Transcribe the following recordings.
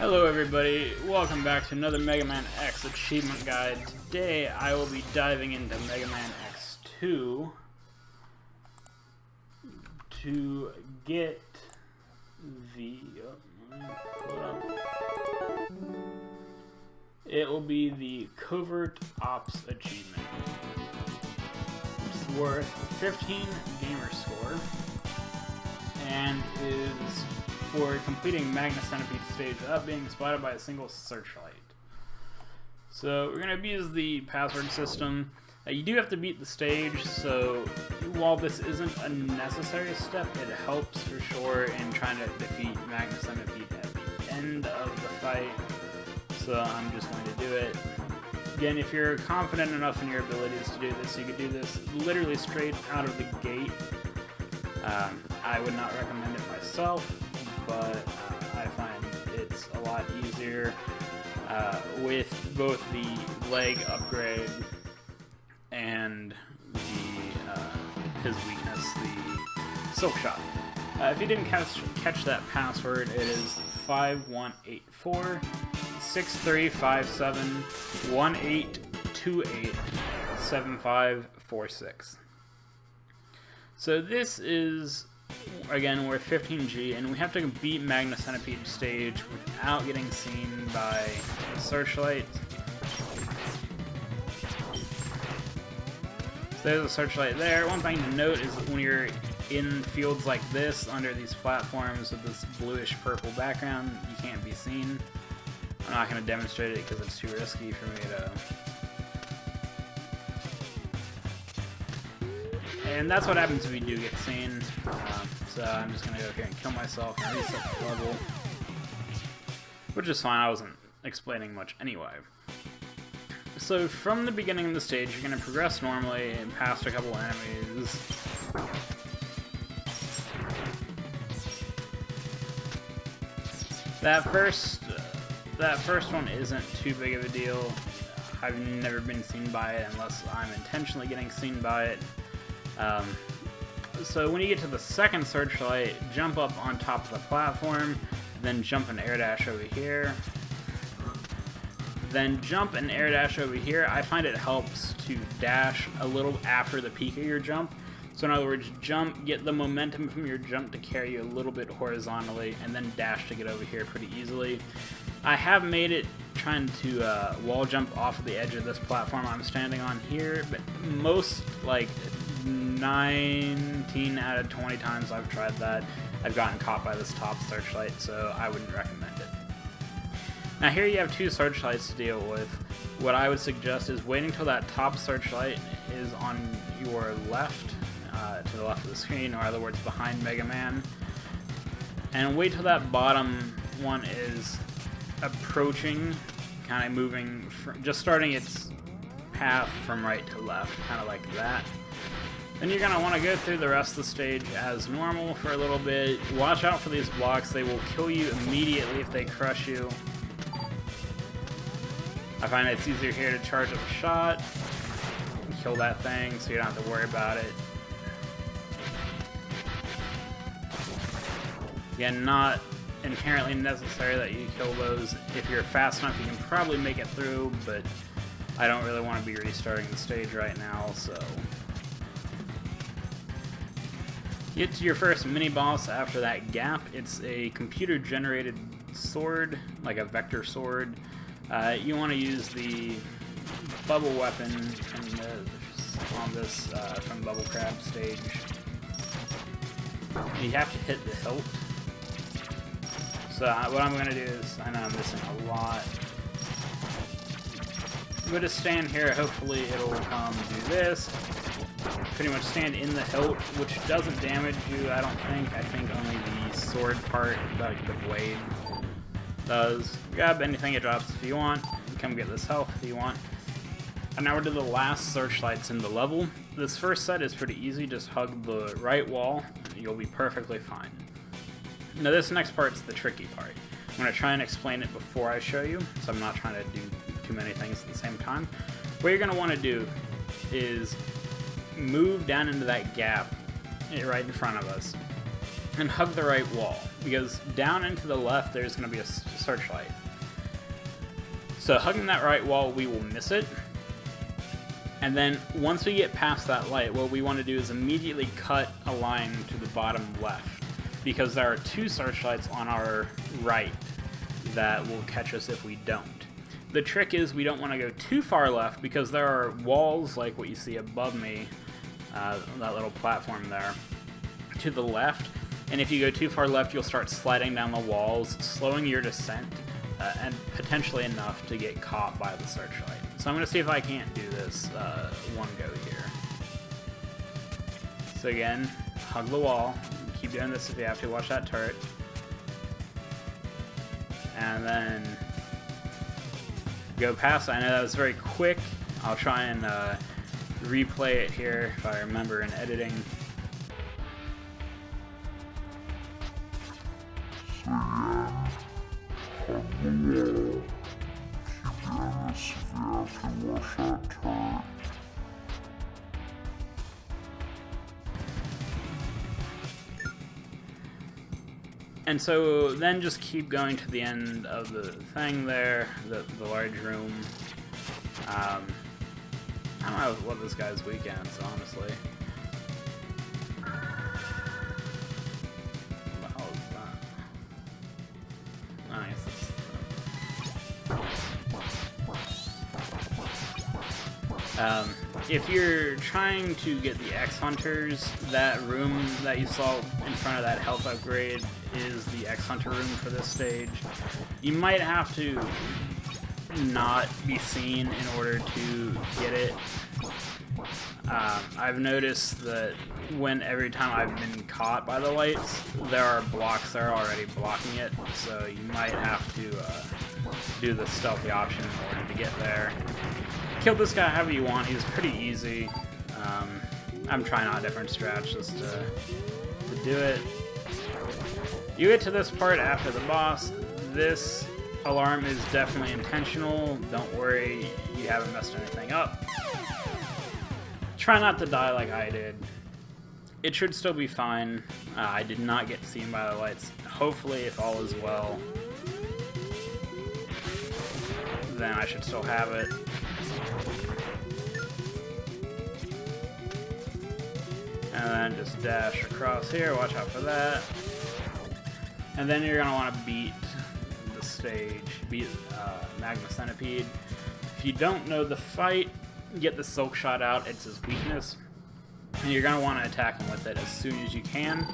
Hello everybody, welcome back to another Mega Man X achievement guide. Today I will be diving into Mega Man X2 to get the... It will be the Covert Ops achievement. It's worth 15 gamer score and is for completing Magna Centipede stage without being spotted by a single searchlight. So we're going to use the password system. You do have to beat the stage, so while this isn't a necessary step, it helps for sure in trying to defeat Magna Centipede at the end of the fight. So I'm just going to do it. Again, if you're confident enough in your abilities to do this, you could do this literally straight out of the gate. I would not recommend it myself, but I find it's a lot easier with both the leg upgrade and his weakness, the silk shot. If you didn't catch that password, it is 5184 6357 1828 7546. So this is, again, we're 15G, and we have to beat Magna Centipede stage without getting seen by the searchlight. So there's a searchlight there. One thing to note is that when you're in fields like this, under these platforms with this bluish-purple background, you can't be seen. I'm not going to demonstrate it because it's too risky for me to... And that's what happens if you do get seen. So I'm just going to go here and kill myself and reset the level. Which is fine, I wasn't explaining much anyway. So from the beginning of the stage, you're going to progress normally and past a couple enemies. That first one isn't too big of a deal. I've never been seen by it unless I'm intentionally getting seen by it. So when you get to the second searchlight, jump up on top of the platform, then jump and air dash over here. Then jump and air dash over here. I find it helps to dash a little after the peak of your jump. So in other words, jump, get the momentum from your jump to carry you a little bit horizontally, and then dash to get over here pretty easily. I have made it trying to wall jump off of the edge of this platform I'm standing on here, but most, like, 19 out of 20 times I've tried that, I've gotten caught by this top searchlight, so I wouldn't recommend it. Now here you have two searchlights to deal with. What I would suggest is waiting till that top searchlight is on your left, to the left of the screen, or in other words behind Mega Man, and wait till that bottom one is approaching, kind of moving, just starting its path from right to left, kind of like that. Then you're going to want to go through the rest of the stage as normal for a little bit. Watch out for these blocks. They will kill you immediately if they crush you. I find it's easier here to charge up a shot, kill that thing so you don't have to worry about it. Again, not inherently necessary that you kill those. If you're fast enough, you can probably make it through, but I don't really want to be restarting the stage right now, so... Get to your first mini-boss after that gap. It's a computer-generated sword, like a vector sword. You want to use the bubble weapon from Bubble Crab stage. You have to hit the hilt. So what I'm going to do is, I know I'm missing a lot. I'm going to stand here, hopefully it'll do this. Pretty much stand in the hilt, which doesn't damage you, I don't think. I think only the sword part, like the blade, does. Grab anything it drops if you want. Come get this health if you want. And now we're to the last searchlights in the level. This first set is pretty easy, just hug the right wall, and you'll be perfectly fine. Now this next part's the tricky part. I'm going to try and explain it before I show you, so I'm not trying to do too many things at the same time. What you're going to want to do is move down into that gap right in front of us. and hug the right wall, because down and to the left there's going to be a searchlight. So hugging that right wall, we will miss it. And then once we get past that light, what we want to do is immediately cut a line to the bottom left, because there are 2 searchlights on our right that will catch us if we don't. The trick is we don't want to go too far left, because there are walls like what you see above me, that little platform there, to the left. And if you go too far left, you'll start sliding down the walls, slowing your descent, and potentially enough to get caught by the searchlight. So I'm going to see if I can't do this one go here. So again, hug the wall. Keep doing this if you have to. Watch that turret. And then go past. I know that was very quick. I'll try and replay it here if I remember in editing. So again, hug the wall. Keep doing this if you have to. Watch that turret. And so then just keep going to the end of the thing there, the large room. I don't know what this guy's weak at, so honestly. What the hell is that? I guess that's... if you're trying to get the X-Hunters, that room that you saw in front of that health upgrade is the X-Hunter room for this stage. You might have to not be seen in order to get it. I've noticed that every time I've been caught by the lights, there are blocks there already blocking it, so you might have to do the stealthy option in order to get there. Kill this guy however you want. He's pretty easy. I'm trying out different strats just to do it. You get to this part after the boss. This alarm is definitely intentional. Don't worry, you haven't messed anything up. Try not to die like I did. It should still be fine. I did not get seen by the lights. Hopefully, if all is well, then I should still have it. And then just dash across here, watch out for that. And then you're going to want to beat the stage, beat Magna Centipede. If you don't know the fight, get the silk shot out, it's his weakness. And you're going to want to attack him with it as soon as you can,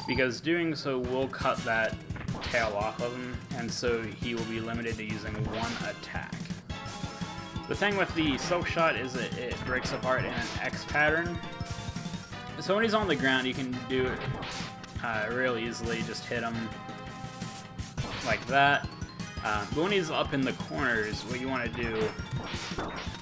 because doing so will cut that tail off of him, and so he will be limited to using one attack. The thing with the silk shot is that it breaks apart in an X pattern. So when he's on the ground, you can do it real easily, just hit him like that. But when he's up in the corners, what you want to do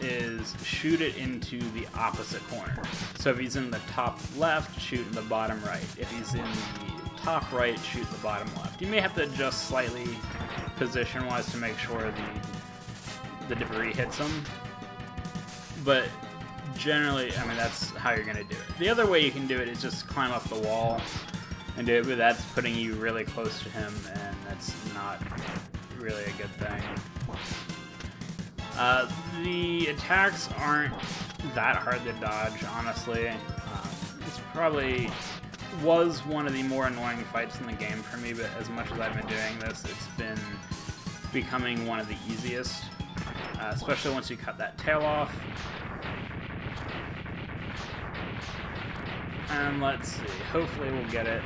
is shoot it into the opposite corner. So if he's in the top left, shoot in the bottom right. If he's in the top right, shoot the bottom left. You may have to adjust slightly position-wise to make sure the debris hits him. But generally, I mean, that's how you're going to do it. The other way you can do it is just climb up the wall and do it, but that's putting you really close to him, and that's not really a good thing. The attacks aren't that hard to dodge, honestly. It's probably was one of the more annoying fights in the game for me, but as much as I've been doing this, it's been becoming one of the easiest, especially once you cut that tail off. And let's see, hopefully we'll get it.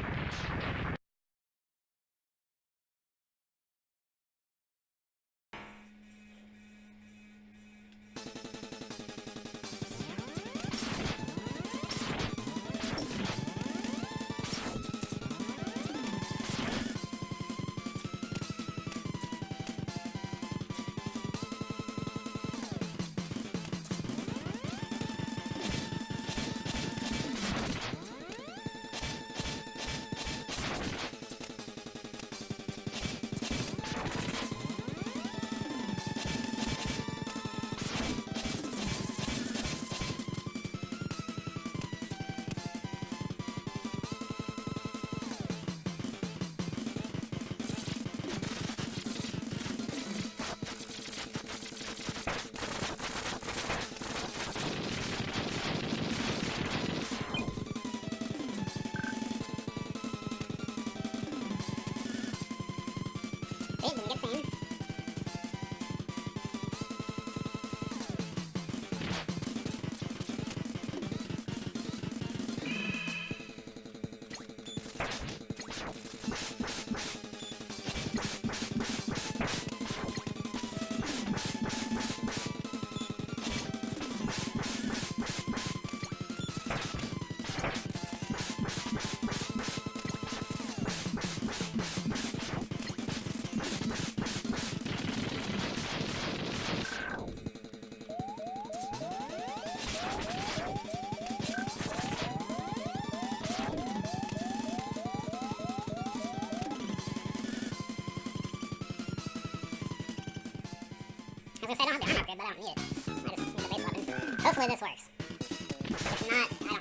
Great, didn't get seen. I was gonna say I don't have the armor upgrade, but I don't need it. I just need the base weapon. Hopefully this works. If not, I don't know.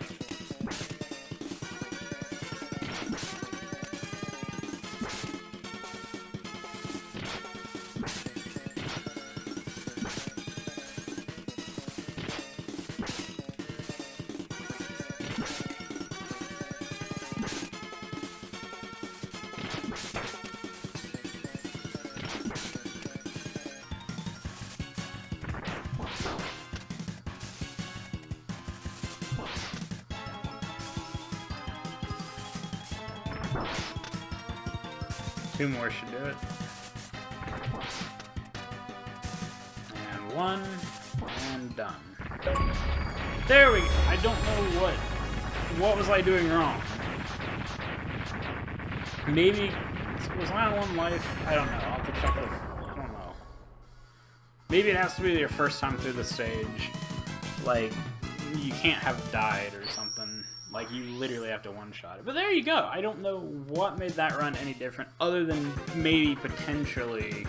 Two more should do it. And one, and done. There we go. I don't know what was I doing wrong? Maybe, was I on one life? I don't know. I'll have to check it. I don't know. Maybe it has to be your first time through the stage. Like, you can't have died or something. Like, you literally have to one-shot it. But there you go. I don't know what made that run any different, other than maybe potentially.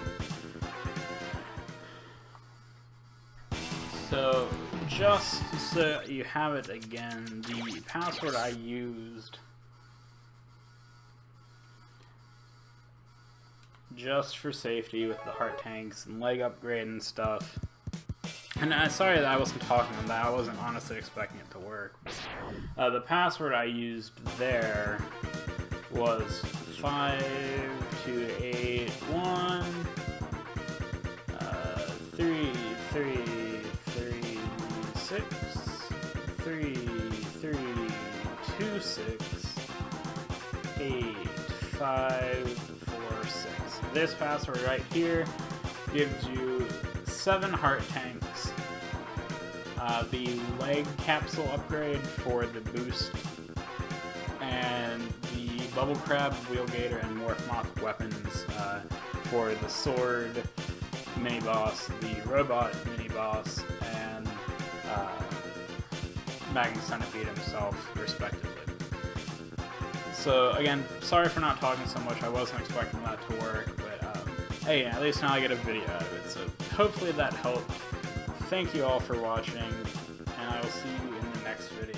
So, just so you have it again, the password I used just for safety with the heart tanks and leg upgrade and stuff. And I'm sorry that I wasn't talking on that. I wasn't honestly expecting it to work. The password I used there was 5281 3336 3326 8546. This password right here gives you 7 heart tanks, the leg capsule upgrade for the boost, and the bubble crab, wheel gator, and morph moth weapons for the sword mini boss, the robot mini boss, and Magna Centipede himself, respectively. So again, sorry for not talking so much. I wasn't expecting that to work, but hey, at least now I get a video out of it. So hopefully that helped. Thank you all for watching, and I will see you in the next video.